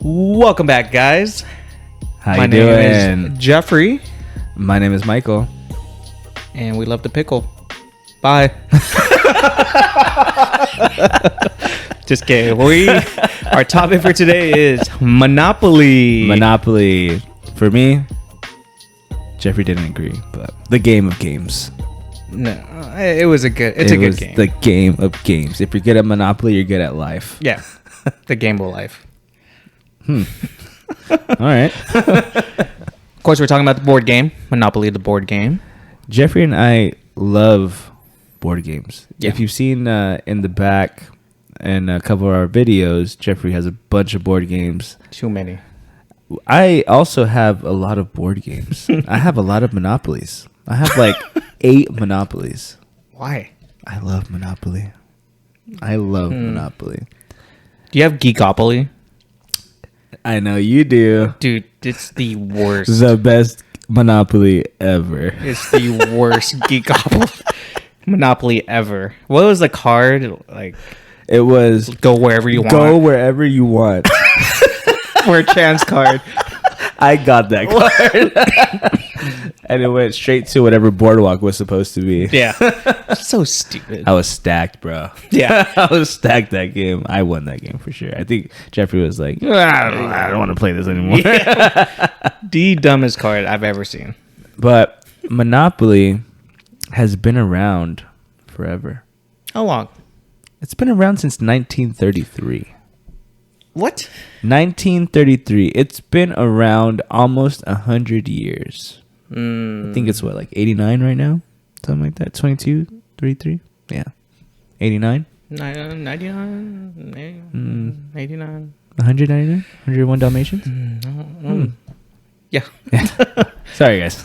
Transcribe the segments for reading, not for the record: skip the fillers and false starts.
Welcome back, guys. How My you name doing? is Jeffrey, My name is Michael. and we love to pickle. Bye. Just kidding. Our topic for today is Monopoly. Monopoly. For me, Jeffrey didn't agree, but the game of games. No, it was a good. It's a good game. The game of games. If you're good at Monopoly, you're good at life. Yeah, the game of life. All right. Of course, we're talking about the board game, Monopoly, the board game. Jeffrey and I love board games. Yeah. If you've seen in the back in a couple of our videos, Jeffrey has a bunch of board games. Too many. I also have a lot of board games. I have a lot of Monopolies. I have like 8 Monopolies. Why? I love Monopoly. I love Monopoly. Do you have Geekopoly? I know you do. Dude, it's the worst. The best Monopoly ever. It's the worst Geekopoly Monopoly ever. What was the card? Like, It was go wherever you want. go wherever you want. For a chance card. I got that card. And it went straight to whatever Boardwalk was supposed to be. Yeah. So stupid. I was stacked, bro. Yeah. I was stacked that game. I won that game for sure. I think Jeffrey was like, I don't want to play this anymore. The dumbest card I've ever seen. But Monopoly has been around forever. How long? It's been around since 1933. What? 1933. It's been around almost 100 years. I think it's what, like 89 right now? Something like that. 22, 33? Yeah. 89? 99? 89? 199? 101 Dalmatians? Yeah. Sorry, guys.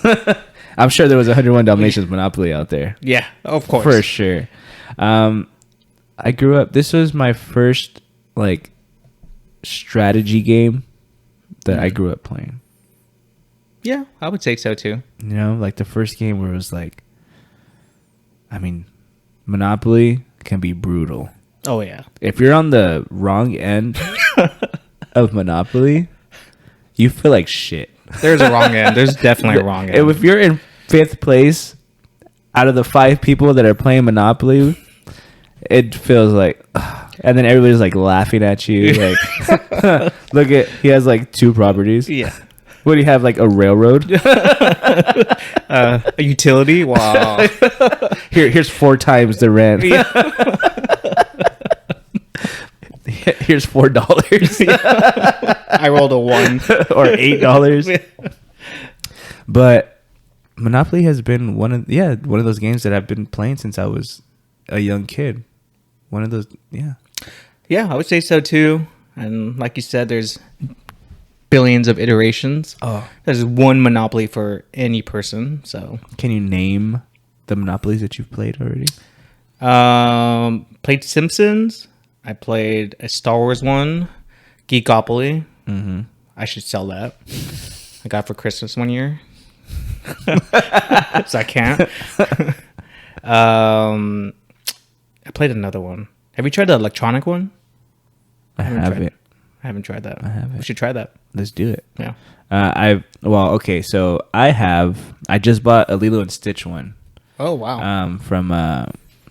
I'm sure there was 101 Dalmatians Monopoly out there. Yeah, of course. For sure. I grew up. This was my first, like, strategy game that I grew up playing. Yeah, I would say so too. You know, like the first game where it was like, I mean, Monopoly can be brutal. Oh, yeah. If you're on the wrong end of Monopoly, you feel like shit. There's a wrong end. There's definitely a wrong end. If you're in 5th place out of the 5 people that are playing Monopoly, it feels like, and then everybody's like laughing at you. Like, look at, he has like 2 properties. Yeah. What do you have, like a railroad? A utility? Wow. Here's 4 times the rent. Here's $4. I rolled a 1. Or $8. But Monopoly has been one of those games that I've been playing since I was a young kid. One of those, yeah. Yeah, I would say so too. And like you said, there's billions of iterations. Oh, There's one Monopoly for any person. So, can you name the Monopolies that you've played already? played Simpsons. I played a Star Wars one, Geekopoly. Mm-hmm. I should sell that. I got it for Christmas one year, so I can't. I played another one. Have you tried the electronic one? I haven't. I haven't tried that. I haven't. We should try that. Let's do it. Yeah. So I just bought a Lilo and Stitch one. Oh wow. From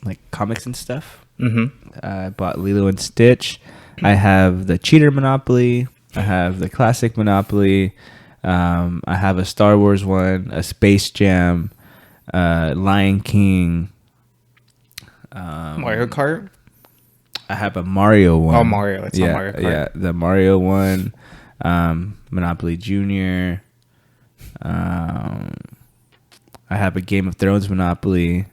like comics and stuff. Mm-hmm. I bought Lilo and Stitch. I have the Cheater Monopoly. I have the classic Monopoly. I have a Star Wars one, a Space Jam, Lion King. Mario Kart. I have a Mario one. Oh, Mario. It's not Mario Kart. Yeah, the Mario one. Monopoly Junior. I have a Game of Thrones Monopoly.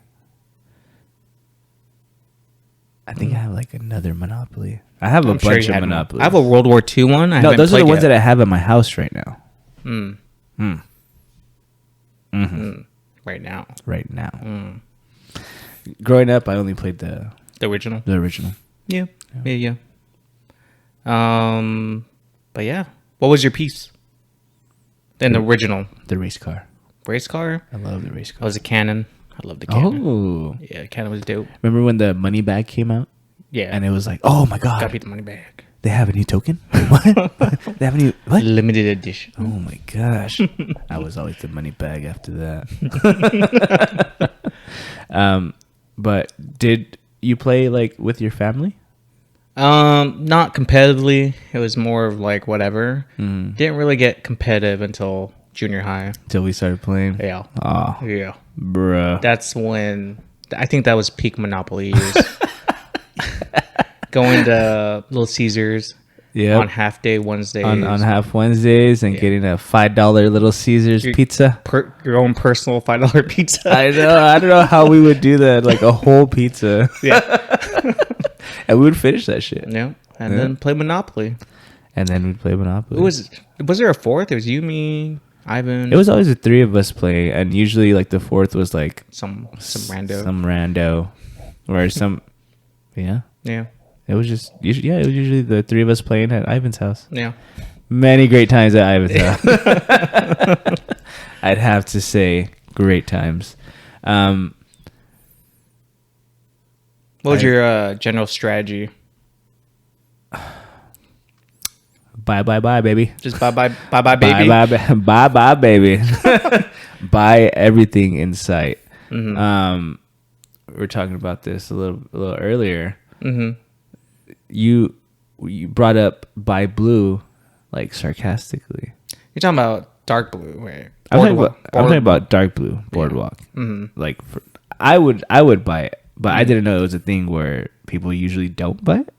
I think I have like another Monopoly. I have a bunch of Monopolies. I have a World War II one. No, those are the ones that I have at my house right now. Right now. Right now. Growing up, I only played the original. The original. Yeah. But yeah, what was your piece? Then the original. The race car. Race car. I love the race I car. was a Cannon. I love the Cannon. Oh. Yeah, Cannon was dope. Remember when the money bag came out? Yeah. And it was like, oh my God. Gotta beat the money bag. They have a new token? What? They have a new what? Limited edition. Oh my gosh. I was always the money bag after that. But did you play like with your family? Not competitively. It was more of like whatever. Didn't really get competitive until junior high. Till we started playing? Yeah. Oh, Yeah. bruh. That's when I think that was peak Monopoly years. Going to Little Caesars Yeah. on half day Wednesdays. On half Wednesdays and getting a $5 Little Caesars pizza. Your own personal $5 pizza. I know. I don't know how we would do that. Like a whole pizza. Yeah. And we would finish that shit. Yeah. And then play Monopoly. And then we'd play Monopoly. Was there a fourth? It was you, me, Ivan. It was always the three of us playing, and usually like the fourth was like some rando. some rando, or some, yeah. Yeah. It was just usually, it was usually the three of us playing at Ivan's house. Yeah. Many great times at Ivan's house. I'd have to say, great times. What was your general strategy? Bye, baby. Just bye, baby. Bye, baby. Buy everything in sight. Mm-hmm. We were talking about this a little earlier. Mm-hmm. You brought up buy blue, like sarcastically. You're talking about dark blue, right? I'm talking about dark blue boardwalk. Yeah. Mm-hmm. Like I would buy it, but I didn't know it was a thing where people usually don't buy it.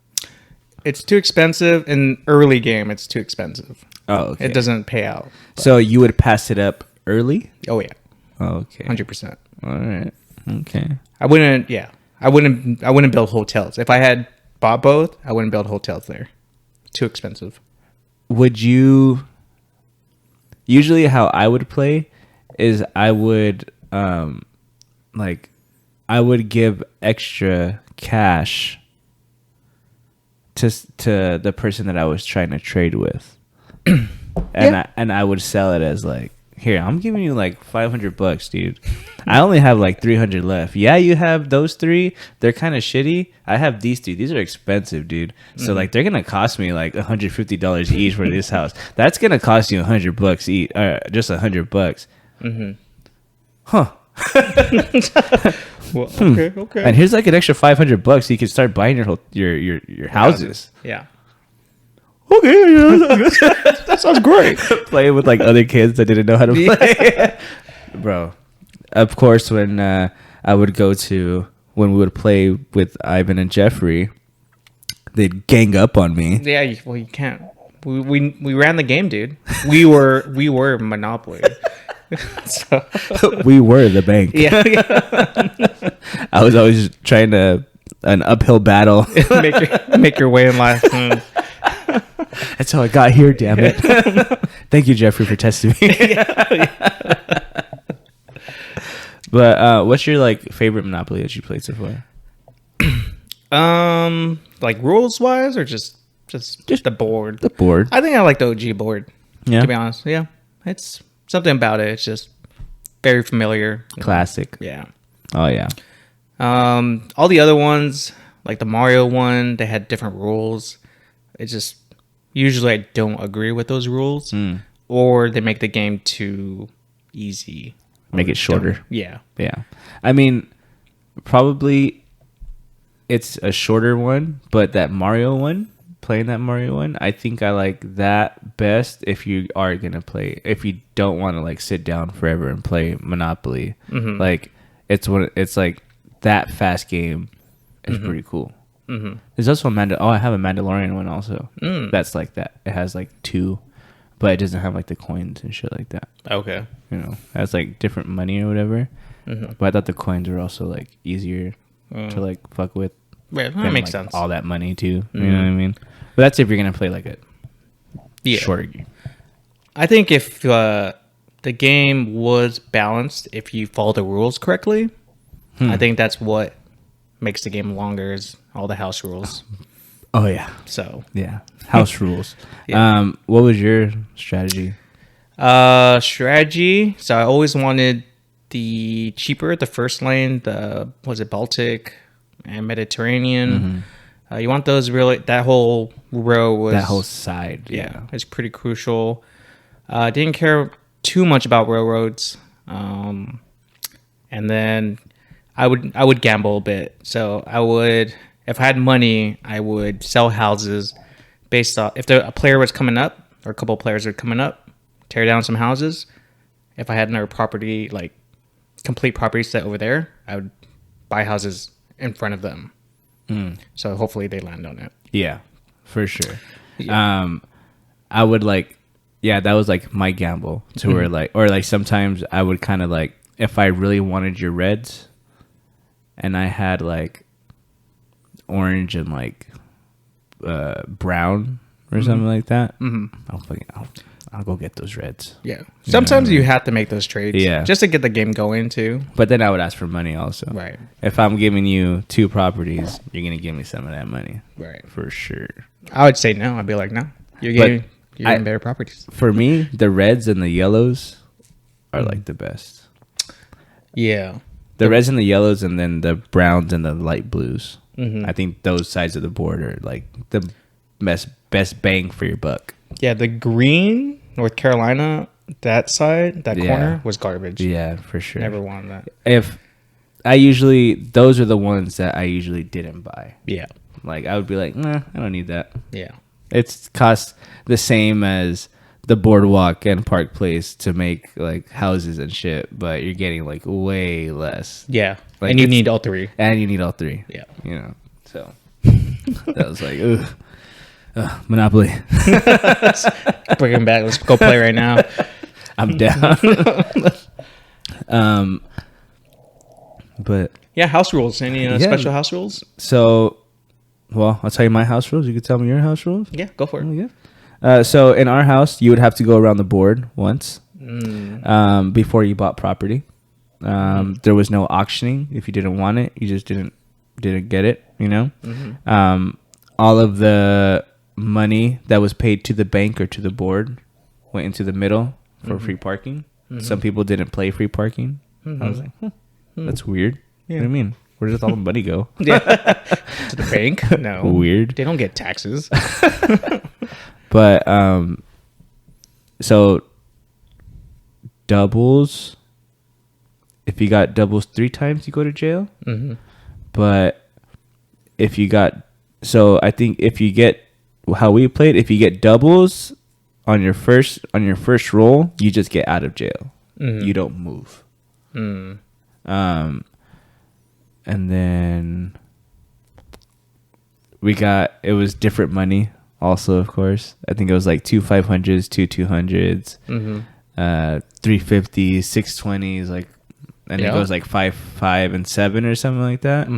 It's too expensive in early game. It's too expensive. Oh, okay. It doesn't pay out. So you would pass it up early? Oh yeah, Okay. 100%. All right. Okay. I wouldn't. Yeah, I wouldn't build hotels if I had bought both. I wouldn't build hotels there. Too expensive. Would you? Usually, how I would play is I would like I would give extra cash to the person that I was trying to trade with, and I would sell it as like, here, I'm giving you like $500, dude. I only have like 300 left. Yeah, you have those three. They're kind of shitty. I have these two. These are expensive, dude. So like they're gonna cost me like $150 each for this house. That's gonna cost you $100 each, just $100. Mm-hmm. Huh. Well, okay. And here's like an extra $500 so you can start buying your houses. Yeah. Okay, That sounds great. Playing with like other kids that didn't know how to play. Bro, of course, when I would go to when we would play with Ivan and Jeffrey, they'd gang up on me. Yeah. You can't. We ran the game, dude. We were Monopoly. So. We were the bank. Yeah. I was always trying to an uphill battle. make your way in life. That's how I got here. Damn it! Thank you, Jeffrey, for testing me. But what's your like favorite Monopoly that you played so far? Like rules wise, or just the board. The board. I think I like the OG board. Yeah. To be honest, yeah, it's something about it. It's just very familiar. Classic. Yeah. Oh yeah. All the other ones, like the Mario one, they had different rules. It's just usually I don't agree with those rules, or they make the game too easy. Make it shorter. Yeah. Yeah. I mean, probably it's a shorter one, but that Mario one, playing that Mario one, I think I like that best if you are going to play, if you don't want to like sit down forever and play Monopoly. Mm-hmm. Like it's like that fast game is pretty cool. Mm-hmm. There's also I have a Mandalorian one also. That's like that. It has like two, but it doesn't have like the coins and shit like that. Okay. You know, it has like different money or whatever. Mm-hmm. But I thought the coins were also like easier to like fuck with. Right, that than, makes like, sense. All that money too. You know what I mean? But that's if you're gonna play like a shorter game. I think if the game was balanced, if you follow the rules correctly, I think that's what makes the game longer is all the house rules. Oh yeah, So yeah. House rules. Yeah. What was your strategy? strategy. So I always wanted the cheaper, the first lane, was it Baltic and Mediterranean? You want those really. That whole row was That whole side. yeah, it's pretty crucial. Didn't care too much about railroads, and then I would gamble a bit. So I would, if I had money, I would sell houses based off if a player was coming up or a couple of players were coming up, tear down some houses. If I had another property, like complete property set over there, I would buy houses in front of them. So hopefully they land on it. Yeah, for sure. Yeah. I would like, yeah, that was like my gamble to where like, or like sometimes I would kind of like, if I really wanted your reds and I had like orange and like brown or something like that, I'll go get those reds. Yeah. Sometimes you have to make those trades. Yeah. Just to get the game going too. But then I would ask for money also. Right. If I'm giving you 2 properties, you're going to give me some of that money. Right. For sure. I would say no. I'd be like, no. You're getting better properties. For me, the reds and the yellows are like the best. Yeah. The reds and the yellows, and then the browns and the light blues. Mm-hmm. I think those sides of the board are like the best bang for your buck. Yeah, the green, North Carolina, that side, that corner was garbage. Yeah, for sure. Never wanted that. If those are the ones that I usually didn't buy. Yeah. Like I would be like, nah, I don't need that. Yeah. It's cost the same as the boardwalk and Park Place to make like houses and shit, but you're getting like way less. Yeah. Like, and you need all three. And you need all 3. Yeah. You know. So that was like, ugh. Monopoly. Bring him back. Let's go play right now. I'm down. But Yeah, house rules. Any special house rules? so, well, I'll tell you my house rules. You can tell me your house rules. Yeah, go for it. Oh, yeah. So in our house, you would have to go around the board once before you bought property. There was no auctioning. If you didn't want it, you just didn't get it. You know. All of the money that was paid to the bank or to the board went into the middle for free parking. Some people didn't play free parking. I was like, that's weird. What do you mean? Where does all the money go? Yeah. To the bank? No. Weird. They don't get taxes. But so doubles, if you got doubles 3 times, you go to jail. But if you got, so I think if you get, how we played, if you get doubles on your first roll, you just get out of jail. You don't move. And then it was different money also, of course. I think it was like 2 500s, 2 200s, 350s, 620s, like, and it goes like 5 5 and 7 or something like that.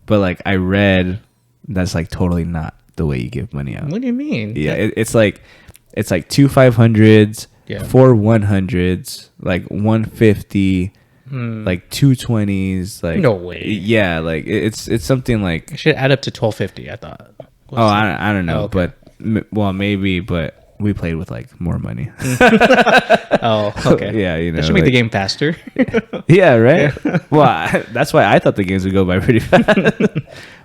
But like I read, that's like totally not the way you give money out. What do you mean? Yeah, it's like 2 500s, 4 100s, like 150, like 2 20s, like no way. Yeah, like it's something like It should add up to 1250. I thought. I don't know, Oh, okay. but maybe, but we played with like more money. Oh, okay. Yeah, you know, that should make the like- game faster. Yeah, right. Well, that's why I thought the games would go by pretty fast.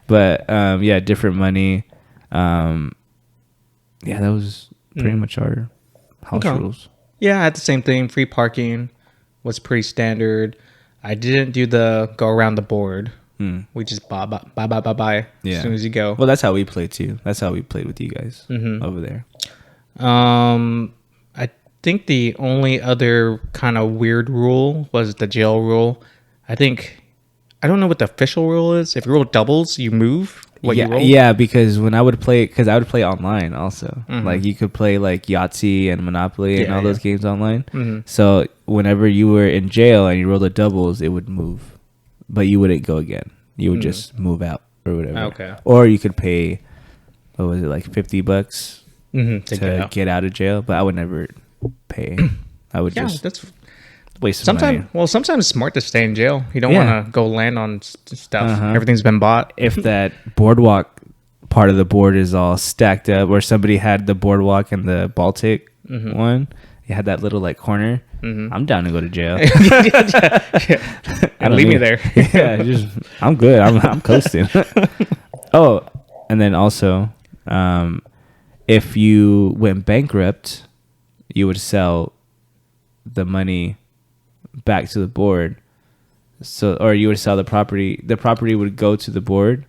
But yeah, different money. Yeah, that was pretty much our house rules. Yeah, I had the same thing. Free parking was pretty standard. I didn't do the go around the board. We just buy Yeah. as soon as you go. Well, that's how we played too. That's how we played with you guys over there. I think the only other kind of weird rule was the jail rule. I don't know what the official rule is. If you roll doubles, you move what you roll. Yeah, because when I would play, I would play online also. Like you could play like Yahtzee and Monopoly and all those games online. So whenever you were in jail and you rolled the doubles, it would move, but you wouldn't go again. You would just move out or whatever. Okay. Or you could pay, what was it, like $50 to get out of jail? But I would never pay. I would just that's waste some money. sometimes it's smart to stay in jail. You don't Yeah. want to go land on stuff. Everything's been bought. If that boardwalk part of the board is all stacked up, or somebody had the boardwalk and the Baltic one, you had that little like corner. I'm down to go to jail. And leave me there. Yeah, I'm good. I'm coasting. Oh, And then also, if you went bankrupt, you would sell the money back to the board. So, or you would sell the property. The property would go to the board.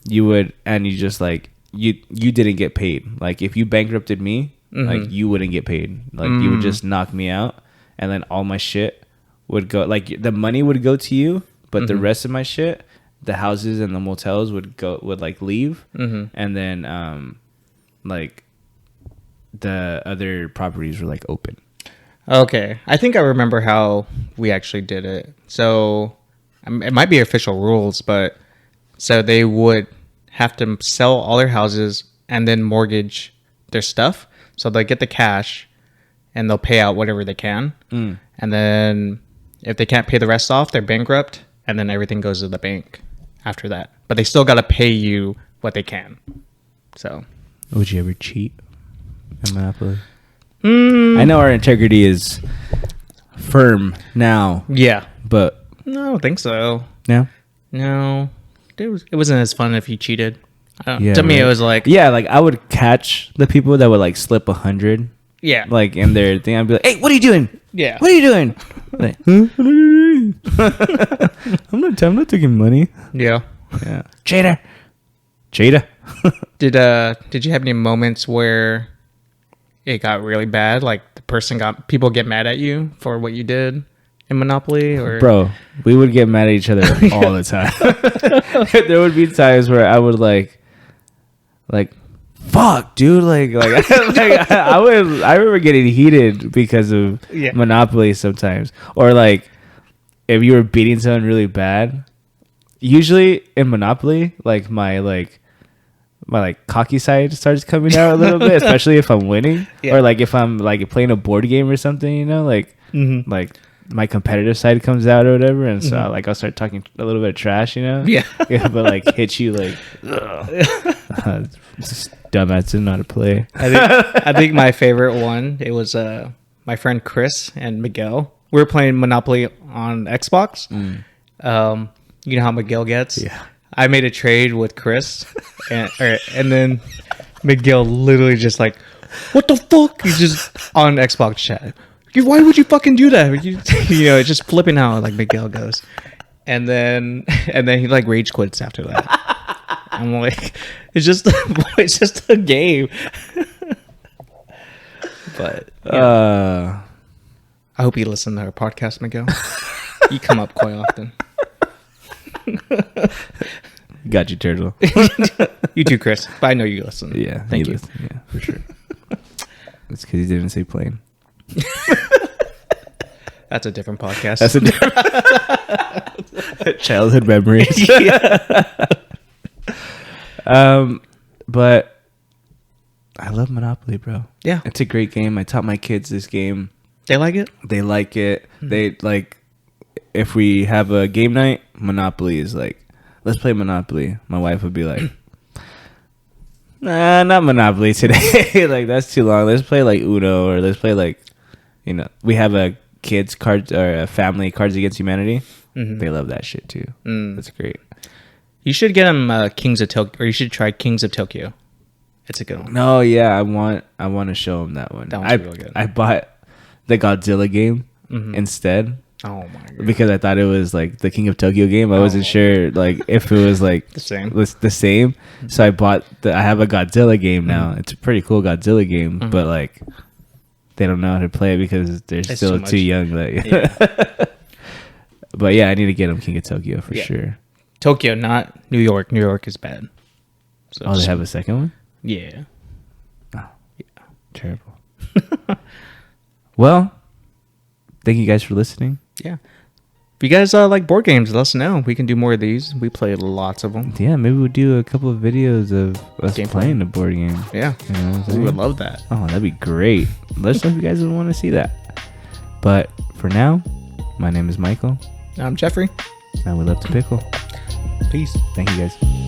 You would, and you just like you didn't get paid. Like if you bankrupted me, like you wouldn't get paid. Like you would just knock me out, and then all my shit would go. Like the money would go to you, but the rest of my shit, the houses and the motels would like leave, and then like the other properties were like open. Okay, I think I remember how we actually did it. So it might be official rules, but so they would have to sell all their houses and then mortgage their stuff. So they get the cash and they'll pay out whatever they can. And then if they can't pay the rest off, they're bankrupt, and then everything goes to the bank after that. But they still got to pay you what they can. So would you ever cheat in Monopoly? I know our integrity is firm now. Yeah. But no, I don't think so. No? It wasn't as fun if you cheated. Yeah, to me, it was like... Yeah, like I would catch the people that would like slip 100. Yeah. Like in their thing. I'd be like, hey, what are you doing? Yeah. What are you doing? Like, I'm not taking money. Yeah. Yeah. Cheater. Did you have any moments where it got really bad? Like people get mad at you for what you did in Monopoly? Or bro, we would get mad at each other all the time. There would be times where I would like fuck, dude, like I remember getting heated because of Monopoly sometimes. Or like if you were beating someone really bad, usually in Monopoly, like my cocky side starts coming out a little bit, especially if I'm winning. Or like if I'm like playing a board game or something, you know, like like my competitive side comes out or whatever, and so like I'll start talking a little bit of trash, you know. But like hit you like dumbass didn't know how to play. I think my favorite one, it was my friend Chris and Miguel. We were playing Monopoly on Xbox. You know how Miguel gets? Yeah. I made a trade with Chris, and then Miguel literally just like, what the fuck? He's just on Xbox chat. Why would you fucking do that? You know, just flipping out like Miguel goes. And then he like rage quits after that. I'm like, it's just a game. But I hope you listen to our podcast, Miguel. You come up quite often. Got you, Turtle. You too, Chris. But I know you listen. Yeah, thank you. Yeah, for sure. That's because he didn't say plane. That's a different podcast. That's a different childhood memories. But I love Monopoly, bro. Yeah, it's a great game. I taught my kids this game. They like it. They like it. They like. If we have a game night, Monopoly is like, let's play Monopoly. My wife would be like, nah, not Monopoly today. Like, that's too long. Let's play like Uno, or let's play like, you know, we have a kids card or a family Cards Against Humanity. They love that shit too. That's great. You should get them Kings of Tokyo, or you should try Kings of Tokyo. It's a good one. No, yeah, I want to show them that one. That one's real good. I bought the Godzilla game instead. Oh my god! Because I thought it was like the King of Tokyo game. I wasn't sure like if it was like the same. Was the same. So I bought I have a Godzilla game now. It's a pretty cool Godzilla game, but like they don't know how to play it because they're still too young. But yeah, I need to get them King of Tokyo for sure. Tokyo, not New York. New York is bad. So they have a second one? Yeah. Oh, yeah. Terrible. Well, thank you guys for listening. Yeah. If you guys like board games, let us know. We can do more of these. We play lots of them. Yeah, maybe we'll do a couple of videos of us playing the board game. Yeah. You know what I'm saying? We would love that. Oh, that'd be great. Let us know if you guys would want to see that. But for now, my name is Michael. I'm Jeffrey. And we love to pickle. Peace. Thank you guys.